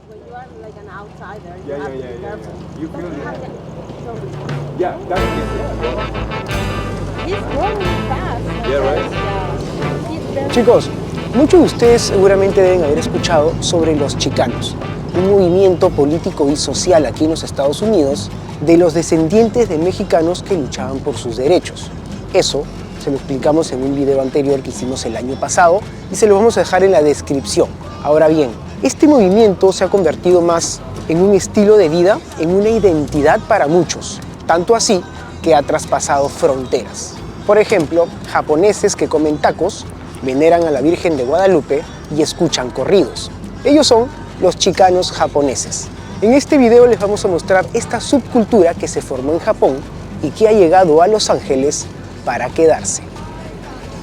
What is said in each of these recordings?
but when you are like an outsider, you Yeah, have yeah, to be yeah, careful. yeah. You Does feel he have that. the- Yeah, that's it. He's growing fast. Yeah, right? Yeah. He's very Chicos, muchos de ustedes seguramente deben haber escuchado sobre los chicanos, un movimiento político y social aquí en los Estados Unidos de los descendientes de mexicanos que luchaban por sus derechos. Eso se lo explicamos en un video anterior que hicimos el año pasado y se lo vamos a dejar en la descripción. Ahora bien, este movimiento se ha convertido más en un estilo de vida, en una identidad para muchos, tanto así que ha traspasado fronteras. Por ejemplo, japoneses que comen tacos, veneran a la Virgen de Guadalupe y escuchan corridos. Ellos son los chicanos japoneses. En este video les vamos a mostrar esta subcultura que se formó en Japón y que ha llegado a Los Ángeles para quedarse.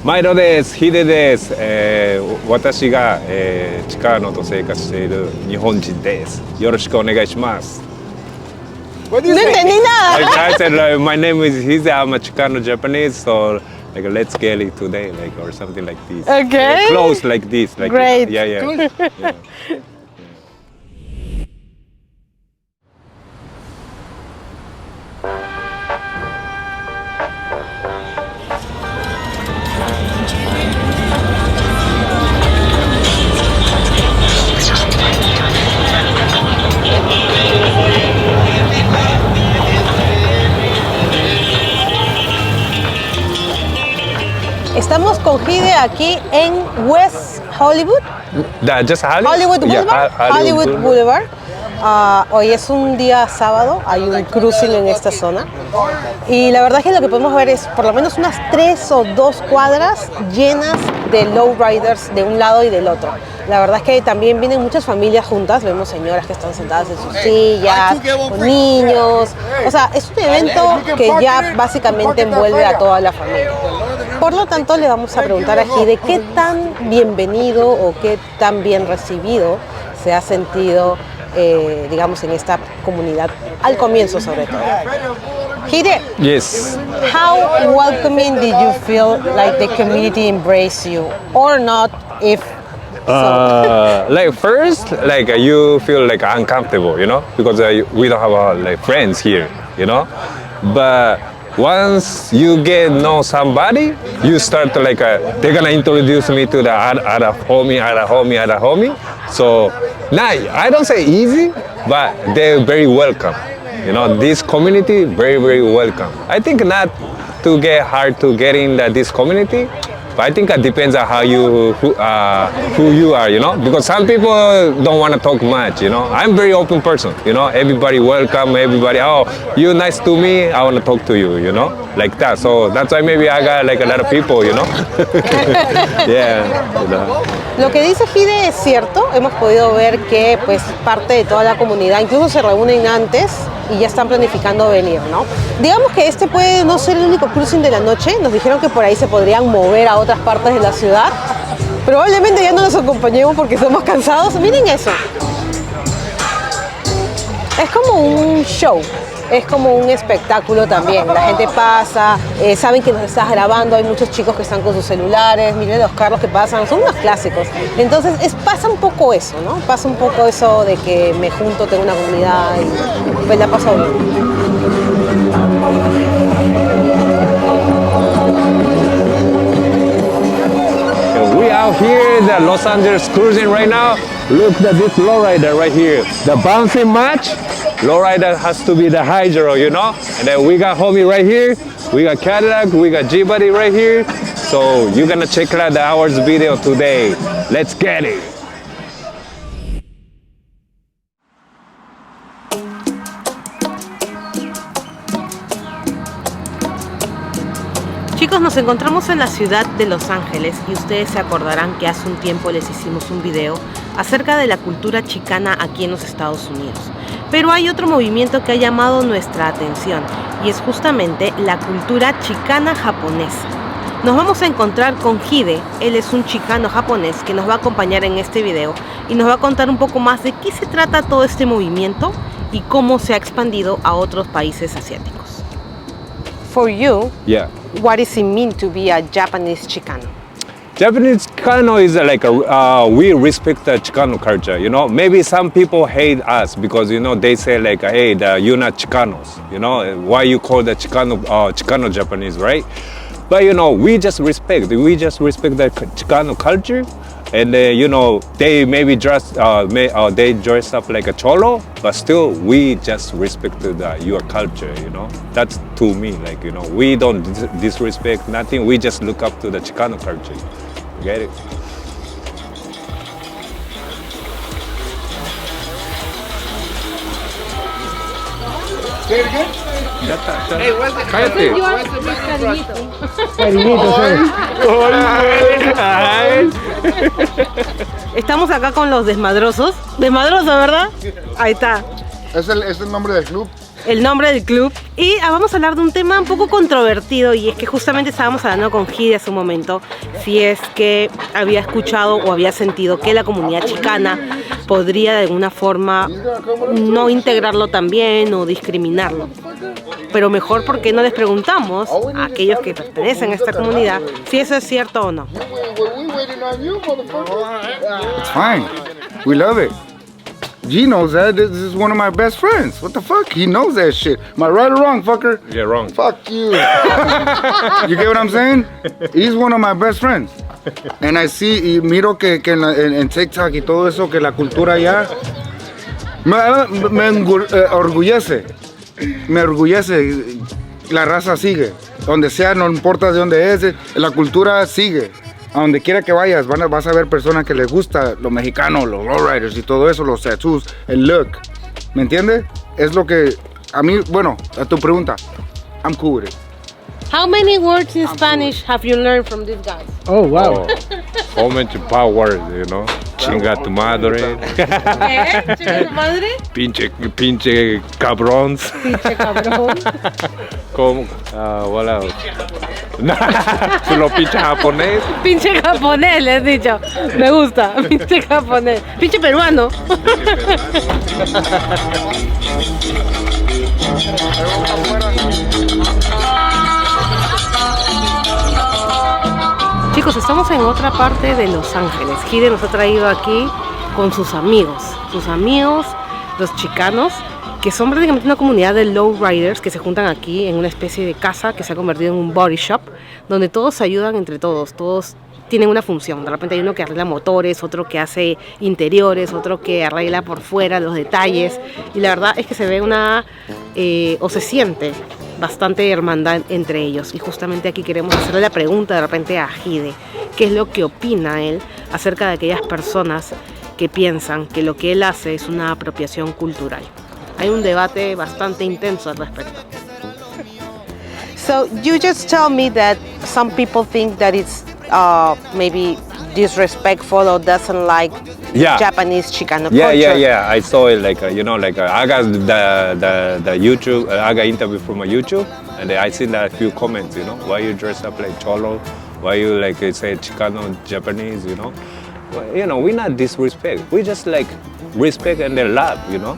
Mairo desu, Hide desu. 私が、チカノと生活している日本人です。よろしくお願いします。What do you No entendí nada. Like I said, my name is Hide. I'm a Chicano Japanese, so like let's get it today, like or something like this. Okay. Close like this. Like Great. Yeah, yeah. Yeah. Estamos con Hide aquí en West Hollywood. Just Hollywood Boulevard. Hollywood Boulevard. Hoy es un día sábado, hay un cruising en esta zona y la verdad es que lo que podemos ver es por lo menos unas 3 o 2 cuadras llenas de lowriders de un lado y del otro. La verdad es que también vienen muchas familias juntas, vemos señoras que están sentadas en sus sillas, con niños, o sea, es un evento que ya básicamente envuelve a toda la familia. Por lo tanto, le vamos a preguntar a Hide qué tan bienvenido o qué tan bien recibido se ha sentido digamos, en esta comunidad, al comienzo sobre todo. Hide, Yes. how welcoming did you feel like the community embraced you, or not, if so? Like first, like you feel like uncomfortable, you know, because we don't have like friends here, you know. But once you get know somebody, you start to like they're gonna introduce me to the other homie. So now I don't say easy, but they're very welcome. You know, this community very welcome. I think not to get hard to get in this community. But I think it depends on how who you are, you know, because some people don't want to talk much, you know. I'm very open person, you know. Everybody welcome, everybody. Oh, you nice to me. I want to talk to you, you know, like that. So that's why maybe I got like a lot of people, you know. Yeah. You know. Lo que dice Hide es cierto, hemos podido ver que pues parte de toda la comunidad, incluso se reúnen antes y ya están planificando venir, ¿no? Digamos que este puede no ser el único cruising de la noche, nos dijeron que por ahí se podrían mover a otras partes de la ciudad, probablemente ya no los acompañemos porque somos cansados. Miren eso, es como un show. Es como un espectáculo también, la gente pasa, saben que nos estás grabando, hay muchos chicos que están con sus celulares, miren los carros que pasan, son unos clásicos. Entonces pasa un poco eso, ¿no? Pasa un poco eso de que me junto, tengo una comunidad y pues la paso bien. We out here in the Los Angeles cruising right now. Look at this lowrider right here. The bouncing match. Lowrider has to be the hydro, you know. And then we got homie right here. We got Cadillac. We got G-Buddy right here. So you're gonna check out the hours video today. Let's get it. Chicos, nos encontramos en la ciudad de Los Ángeles y ustedes se acordarán que hace un tiempo les hicimos un video acerca de la cultura chicana aquí en los Estados Unidos. Pero hay otro movimiento que ha llamado nuestra atención y es justamente la cultura chicana japonesa. Nos vamos a encontrar con Hide, él es un chicano japonés que nos va a acompañar en este video y nos va a contar un poco más de qué se trata todo este movimiento y cómo se ha expandido a otros países asiáticos. For you, Yeah. what does it mean to be a Japanese Chicano? Japanese Chicano is like we respect the Chicano culture, you know. Maybe some people hate us because, you know, they say like, hey, you're not Chicanos, you know. Why you call the Chicano Japanese, right? But, you know, we just respect the Chicano culture. And you know, they maybe they dress up like a cholo, but still we just respect your culture, you know. That's to me, like, you know, we don't disrespect nothing. We just look up to the Chicano culture. Get it? Say it again? Ya está. Hey, where's the Cállate. Estamos acá con los desmadrosos. Desmadrosos, ¿verdad? Ahí está. Es el nombre del club. El nombre del club. Y vamos a hablar de un tema un poco controvertido, y es que justamente estábamos hablando con Hide hace un momento, si es que había escuchado o había sentido que la comunidad chicana podría de alguna forma no integrarlo también o discriminarlo. Pero mejor, ¿por qué no les preguntamos a aquellos que pertenecen a esta comunidad si eso es cierto o no? It's fine. We love it. G knows that. This is one of my best friends. What the fuck? He knows that shit. Am I right or wrong, fucker? You're wrong. Fuck you. You get what I'm saying? He's one of my best friends. And I see, y miro que en TikTok y todo eso, que la cultura allá me orgullece. Me orgullece. La raza sigue. Donde sea, no importa de dónde es, la cultura sigue. A donde quiera que vayas, vas a ver personas que les gusta lo mexicano, los lowriders y todo eso, los tattoos, el look. ¿Me entiendes? Es lo que a mí, bueno, a tu pregunta, I'm cool with it. How many words in Spanish have you learned from these guys? Oh, wow. So much power, you know. Chinga tu madre. ¿Qué? ¿Chica tu madre? Pinche cabrons. Pinche cabrón. Como, what else? Lo pinche japonés. Pinche japonés, le has dicho. Me gusta. Pinche japonés. Pinche peruano. Chicos, estamos en otra parte de Los Ángeles. Hide nos ha traído aquí con sus amigos, los chicanos, que son prácticamente una comunidad de lowriders que se juntan aquí en una especie de casa que se ha convertido en un body shop, donde todos se ayudan entre todos tienen una función. De repente hay uno que arregla motores, otro que hace interiores, otro que arregla por fuera los detalles, y la verdad es que se ve o se siente bastante hermandad entre ellos. Y justamente aquí queremos hacerle la pregunta de repente a Hide, qué es lo que opina él acerca de aquellas personas que piensan que lo que él hace es una apropiación cultural. Hay un debate bastante intenso al respecto. So you just tell me that some people think that it's maybe disrespectful or doesn't like Japanese Chicano culture. Yeah. I saw it like you know, like I got the YouTube, I got interview from a YouTube, and I seen that a few comments. You know, why you dress up like cholo? Why you like say Chicano Japanese? You know, well, you know, we not disrespect. We just like respect and then love. You know,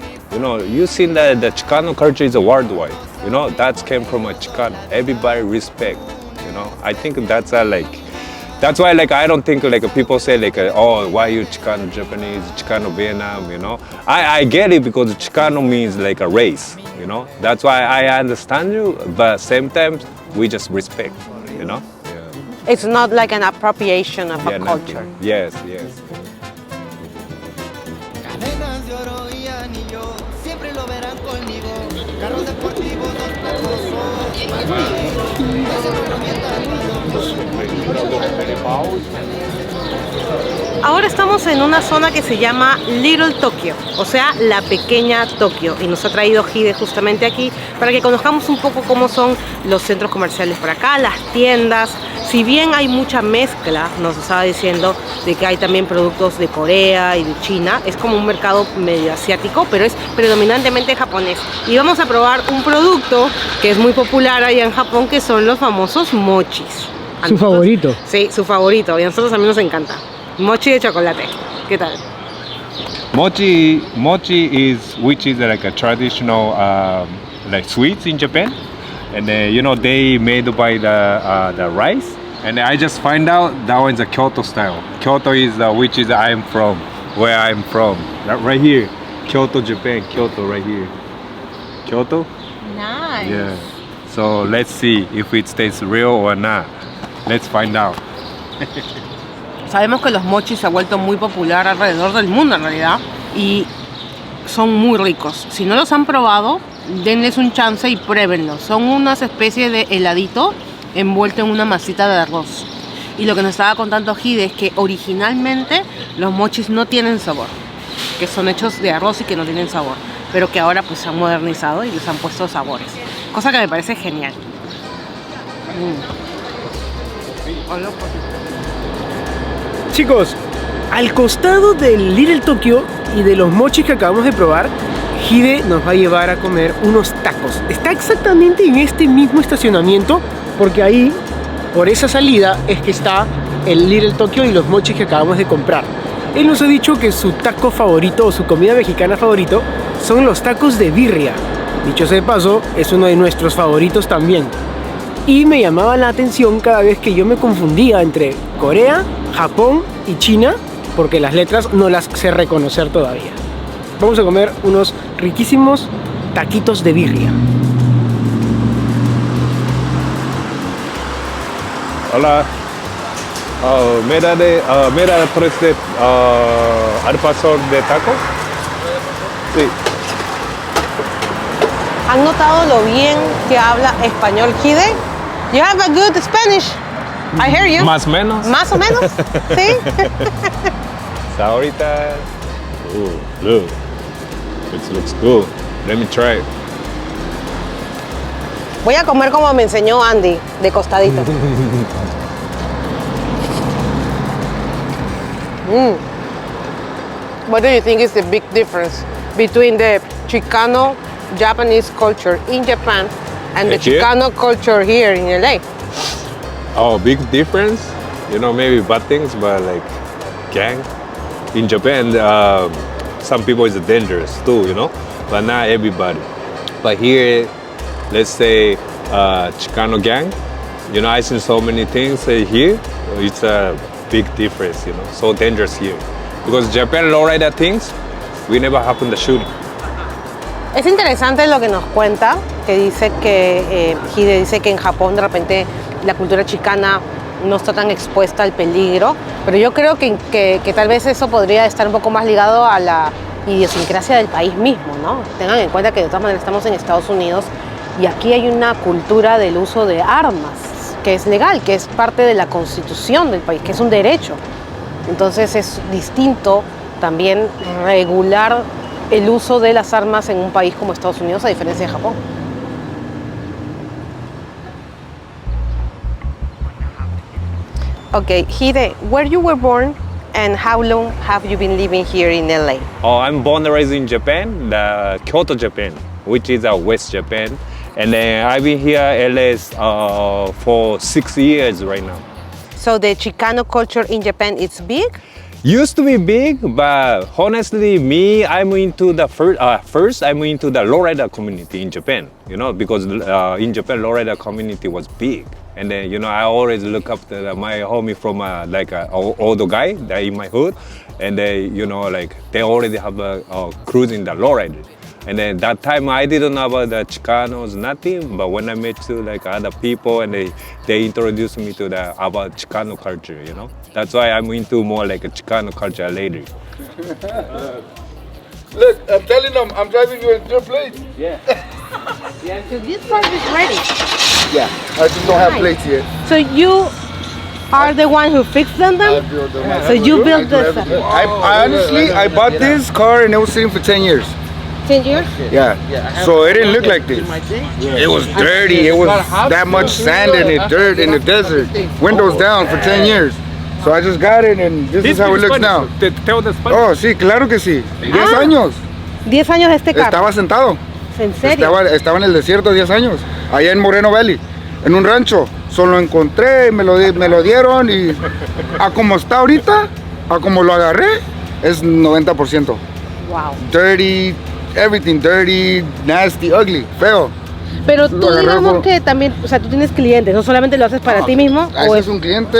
you seen that the Chicano culture is worldwide. You know, that came from a Chicano. Everybody respect. You know, I think that's that's why, like, I don't think, like, people say, like, oh, why you Chicano Japanese, Chicano Vietnam, you know? I get it because Chicano means, like, a race, you know? That's why I understand you, but same time, we just respect, you know? Yeah. It's not like an appropriation of a culture. Nothing. Yes. Cadenas de oro y anillo, siempre lo verán conmigo. Carros deportivos, Ahora estamos en una zona que se llama Little Tokyo, o sea, la pequeña Tokio, y nos ha traído Hide justamente aquí para que conozcamos un poco cómo son los centros comerciales por acá, las tiendas. Si bien hay mucha mezcla, nos estaba diciendo de que hay también productos de Corea y de China, es como un mercado medio asiático, pero es predominantemente japonés. Y vamos a probar un producto que es muy popular allá en Japón, que son los famosos mochis. ¿Su favorito? Sí, su favorito, y a nosotros también nos encanta. Mochi de chocolate. ¿Qué tal? Mochi which is like a traditional like sweets in Japan, and you know, they made by the rice, And I just find out that one's a Kyoto style. Kyoto is which is I'm from, where I'm from. Right here, Kyoto, Japan. Kyoto, right here. Kyoto? Nice. Yeah. So let's see if it stays real or not. Let's find out. Sabemos que los mochis se ha vuelto muy popular alrededor del mundo en realidad y son muy ricos. Si no los han probado, denles un chance y pruébenlos. Son unas especies de heladito envuelto en una masita de arroz. Y lo que nos estaba contando Hide es que originalmente los mochis no tienen sabor, que son hechos de arroz y que no tienen sabor, pero que ahora pues se han modernizado y les han puesto sabores, cosa que me parece genial. Chicos, al costado del Little Tokyo y de los mochis que acabamos de probar, Hide nos va a llevar a comer unos tacos. Está exactamente en este mismo estacionamiento, porque ahí, por esa salida, es que está el Little Tokyo y los mochis que acabamos de comprar. Él nos ha dicho que su taco favorito o su comida mexicana favorito son los tacos de birria. Dicho sea de paso, es uno de nuestros favoritos también. Y me llamaba la atención cada vez que yo me confundía entre Corea, Japón y China, porque las letras no las sé reconocer todavía. Vamos a comer unos riquísimos taquitos de birria. Hola. Mira tres de al pastor de taco. Sí. ¿Han notado lo bien que habla español Hide? You have a good Spanish. I hear you. Más o menos. Más o menos, sí. So ahorita. Look. It looks good. Let me try it. Voy a comer como me enseñó Andy, de costadito. What do you think is the big difference between the Chicano Japanese culture in Japan and the Here? Chicano culture here in LA? Oh, big difference. You know, maybe bad things, but like gang. In Japan, some people is dangerous too, you know, but not everybody. But here, let's say Chicano gang, you know, I seen so many things here. It's a big difference, you know, so dangerous here. Because Japan lowrider things, we never happen to shoot. Es interesante lo que nos cuenta, que dice que Hide dice que en Japón de repente la cultura chicana no está tan expuesta al peligro, pero yo creo que tal vez eso podría estar un poco más ligado a la idiosincrasia del país mismo, ¿no? Tengan en cuenta que de todas maneras estamos en Estados Unidos y aquí hay una cultura del uso de armas, que es legal, que es parte de la constitución del país, que es un derecho. Entonces es distinto también regular el uso de las armas en un país como Estados Unidos a diferencia de Japón. Okay, Hide, where you were born and how long have you been living here in LA? Oh, I'm born and raised in Japan, Kyoto, Japan, which is West Japan. And then I've been here LA for 6 years right now. So the Chicano culture in Japan is big? Used to be big, but honestly, I'm into the first I'm into the lowrider community in Japan, you know, because in Japan, lowrider community was big. And then, you know, I always look up to my homie from like an older guy that in my hood. And they, you know, like they already have a cruising the lowrider. And then that time I didn't know about the Chicanos, nothing. But when I met to like other people and they introduced me to about Chicano culture, you know. That's why I'm into more like a Chicano culture later. Look, I'm telling them I'm driving you to your place. Yeah, so this part is ready. Yeah, I just don't have plates yet. So you are the one who fixed them? built them. So you built this? I honestly, I bought this car and it was sitting for 10 years. 10 years? Yeah. So it didn't look like this. It was dirty. It was that much sand in it, dirt in the desert. Windows down for 10 years. So I just got it and this is how it looks now. Oh, sí, claro que sí. 10 años. 10 años este carro. Estaba sentado. ¿En serio? Estaba en el desierto 10 años. Allá en Moreno Valley. En un rancho. Solo encontré, me lo dieron y a como está ahorita, a como lo agarré, es 90%. Wow. Dirty, everything dirty, nasty, ugly, feo. Pero Lo tú agarré digamos por- que también, o sea, tú tienes clientes, no solamente lo haces para ti mismo. Ese es un cliente,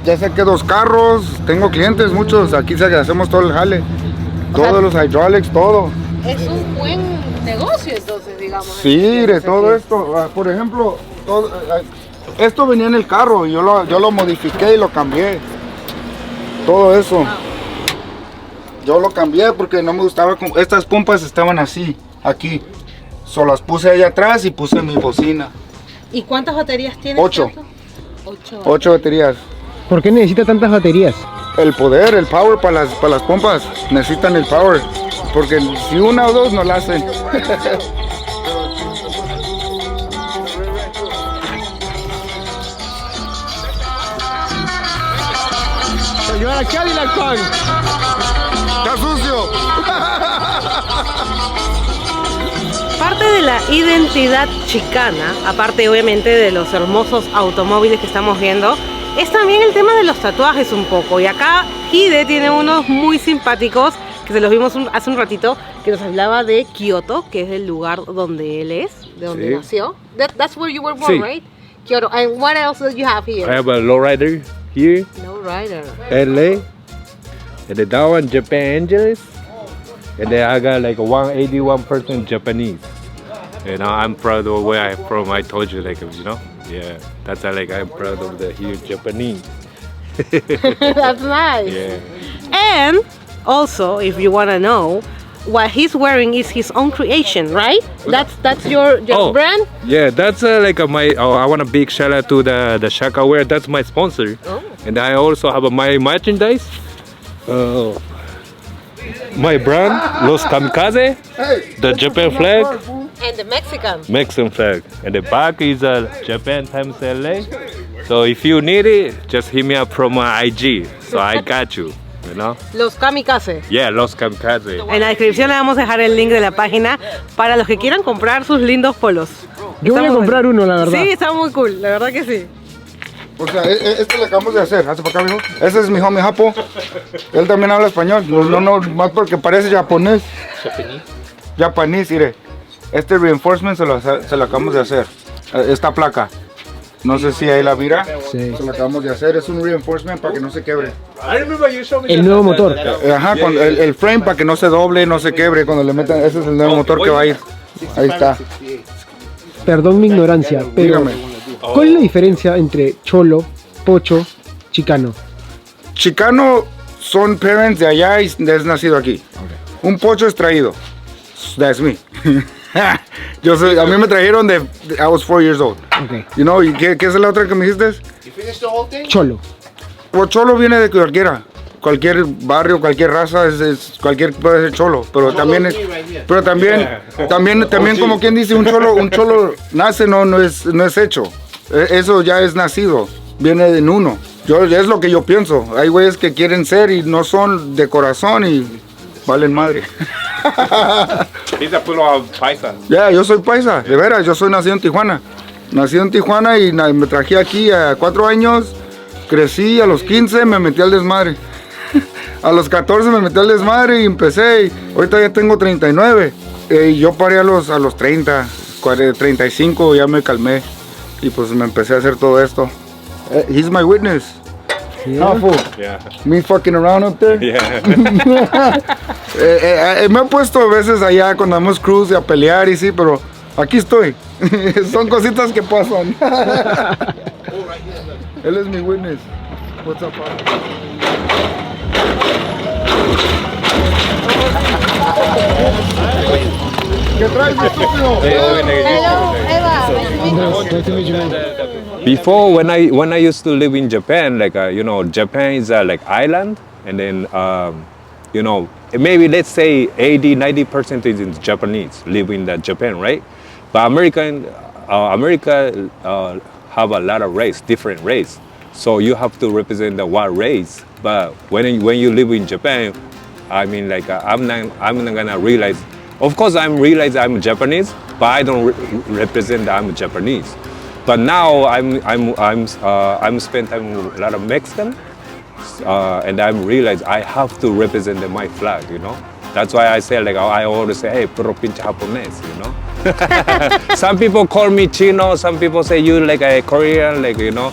ya saqué 2 carros, tengo clientes muchos, aquí hacemos todo el jale. Todos los hydraulics, todo. Es un buen negocio entonces, digamos. Sí, de todo esto. Por ejemplo, esto venía en el carro, yo lo modifiqué y lo cambié. Todo eso. Yo lo cambié porque no me gustaba. Estas pompas estaban así, aquí. Solo las puse allá atrás y puse mi bocina. ¿Y cuántas baterías tienes? 8. Tato? 8. 8 baterías. ¿Por qué necesita tantas baterías? El poder, el power para las pompas. Necesitan el power. Porque si una o dos no la hacen. Yo a Cadillac Punk. ¡Está sucio! Parte de la identidad chicana, aparte obviamente de los hermosos automóviles que estamos viendo, es también el tema de los tatuajes un poco. Y acá Hide tiene unos muy simpáticos que se los vimos hace un ratito, que nos hablaba de Kioto, que es el lugar donde él es, de donde Sí. nació. That's where you were born, Sí. right? Kyoto. And what else do you have here? I have a lowrider here, No rider. LA, and then that one Japan Angeles, and then I got like a 181% Japanese. And I'm proud of where I'm from. I told you, like, you know, yeah, that's like I'm proud of the here Japanese. That's nice. Yeah. And also, if you want to know, what he's wearing is his own creation, right? That's your brand? Yeah, that's like I want a big shout out to the Shaka Wear. That's my sponsor. Oh. And I also have my merchandise. My brand, Los Kamikaze, the Japan flag, And the Mexican. Mexican flag. And the back is Japan times LA. So if you need it, just hit me up from my IG. So I got you, you know? Los kamikaze. Yeah, Los Kamikaze. En la descripción le vamos a dejar el link de la página para los que quieran comprar sus lindos polos. Yo voy a Está muy comprar bueno. uno, la verdad. Sí, está muy cool, la verdad que sí. O sea, esto lo acabamos de hacer. Hace para acá, mijo. Ese es mi homie Japo. Él también habla español. No, más porque parece japonés. Japonés, mire. Este reinforcement se lo acabamos de hacer. Esta placa. No sé si ahí la mira. Sí. Se lo acabamos de hacer. Es un reinforcement para que no se quebre. El nuevo motor. Ajá, el frame para que no se doble, no se quebre cuando le metan. Ese es el nuevo motor que va a ir. Ahí está. Perdón mi ignorancia, pero Dígame. ¿cuál es la diferencia entre cholo, pocho, chicano? Chicano son parents de allá y es nacido aquí. Un pocho es traído. That's me. A mí me trajeron de I was 4 years old. Ok. You know, ¿y qué es la otra que me dijiste? Cholo. O cholo viene de cualquiera. Cualquier barrio, cualquier raza, cualquier puede ser cholo, pero también como quien dice un cholo nace, no es hecho. Eso ya es nacido, viene en uno. Es lo que yo pienso. Hay güeyes que quieren ser y no son de corazón y valen madre. He's a puro paisa. Ya, yo soy paisa, de veras, yo soy nacido en Tijuana. Nacido en Tijuana y me traje aquí a 4 años, crecí, a los 15 me metí al desmadre. A los 14 me metí al desmadre y empecé. Y ahorita ya tengo 39. Y yo paré a los 30, 35, ya me calmé. Y pues me empecé a hacer todo esto. He's my witness. How fool? Yeah. Me fucking around up there. Yeah. Me he puesto a veces allá cuando damos cruise a pelear y sí, pero aquí estoy. Son cositas que pasan. Él es mi witness. What's up, Pablo? ¿Qué traes, estúpido? Before, when I used to live in Japan, like you know, Japan is like island, and then you know, maybe let's say 80-90% is in Japanese live in that Japan, right? But America have a lot of race, different race. So you have to represent the one race. But when you live in Japan, I mean, like I'm not gonna realize. Of course, I'm Japanese, but I don't represent that I'm Japanese. But now I'm spend time with a lot of Mexican, and I'm realize I have to represent my flag. You know, that's why I say like I always say, hey, puro pinche japonés. You know. Some people call me Chino, some people say you like a Korean, like, you know.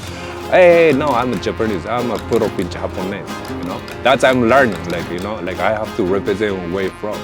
Hey, no, I'm a Japanese, I'm a puro pinche Japonés, you know. That's I'm learning, like, you know, like I have to represent where I'm from.